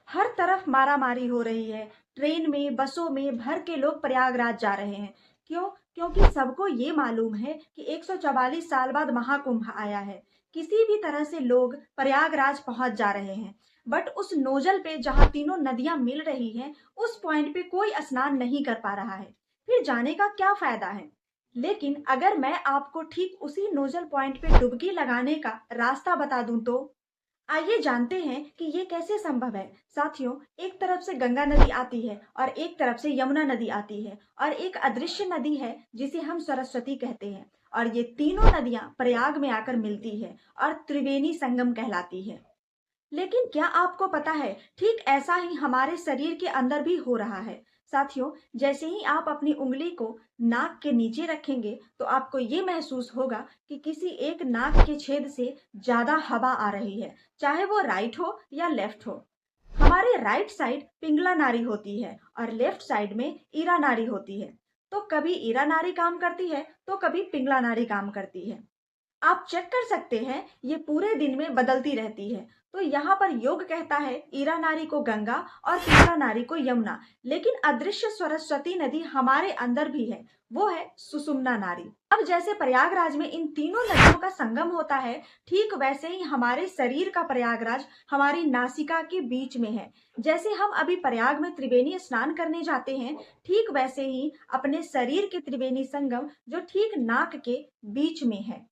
हर तरफ मारामारी हो रही है। ट्रेन में, बसों में भर के लोग प्रयागराज जा रहे हैं। क्यों? क्योंकि सबको ये मालूम है कि 144 साल बाद महाकुंभ आया है। किसी भी तरह से लोग प्रयागराज पहुंच जा रहे हैं। बट उस नोजल पे जहां तीनों नदियां मिल रही हैं, उस पॉइंट पे कोई स्नान नहीं कर पा रहा है। फिर जाने का क्या फायदा है? लेकिन अगर मैं आपको ठीक उसी नोजल पॉइंट पे डुबकी लगाने का रास्ता बता दूं तो आइए जानते हैं कि ये कैसे संभव है। साथियों, एक तरफ से गंगा नदी आती है और एक तरफ से यमुना नदी आती है और एक अदृश्य नदी है जिसे हम सरस्वती कहते हैं। और ये तीनों नदियां प्रयाग में आकर मिलती है और त्रिवेणी संगम कहलाती है। लेकिन क्या आपको पता है, ठीक ऐसा ही हमारे शरीर के अंदर भी हो रहा है। साथियों, जैसे ही आप अपनी उंगली को नाक के नीचे रखेंगे तो आपको ये महसूस होगा कि किसी एक नाक के छेद से ज्यादा हवा आ रही है, चाहे वो राइट हो या लेफ्ट हो। हमारे राइट साइड पिंगला नाड़ी होती है और लेफ्ट साइड में ईरा नाड़ी होती है। तो कभी ईरा नाड़ी काम करती है तो कभी पिंगला नाड़ी काम करती है। आप चेक कर सकते हैं, ये पूरे दिन में बदलती रहती है। तो यहाँ पर योग कहता है ईरा नारी को गंगा और पिंगला नारी को यमुना। लेकिन अदृश्य सरस्वती नदी हमारे अंदर भी है, वो है सुषुम्ना नारी। अब जैसे प्रयागराज में इन तीनों नदियों का संगम होता है, ठीक वैसे ही हमारे शरीर का प्रयागराज हमारी नासिका के बीच में है। जैसे हम अभी प्रयाग में त्रिवेणी स्नान करने जाते हैं, ठीक वैसे ही अपने शरीर के त्रिवेणी संगम जो ठीक नाक के बीच में है।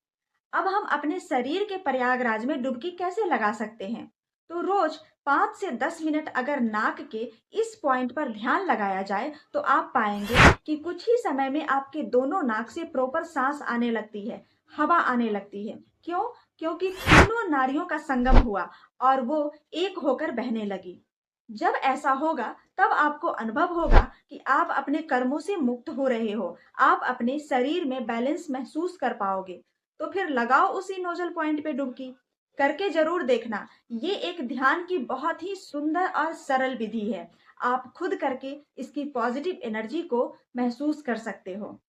अब हम अपने शरीर के प्रयागराज में डुबकी कैसे लगा सकते हैं? तो रोज 5 से 10 मिनट अगर नाक के इस पॉइंट पर ध्यान लगाया जाए तो आप पाएंगे कि कुछ ही समय में आपके दोनों नाक से प्रॉपर सांस आने लगती है, हवा आने लगती है। क्यों? क्योंकि तीनों नारियों का संगम हुआ और वो एक होकर बहने लगी। जब ऐसा होगा तब आपको अनुभव होगा कि आप अपने कर्मों से मुक्त हो रहे हो। आप अपने शरीर में बैलेंस महसूस कर पाओगे। तो फिर लगाओ उसी नोजल पॉइंट पे डुबकी। करके जरूर देखना। ये एक ध्यान की बहुत ही सुंदर और सरल विधि है। आप खुद करके इसकी पॉजिटिव एनर्जी को महसूस कर सकते हो।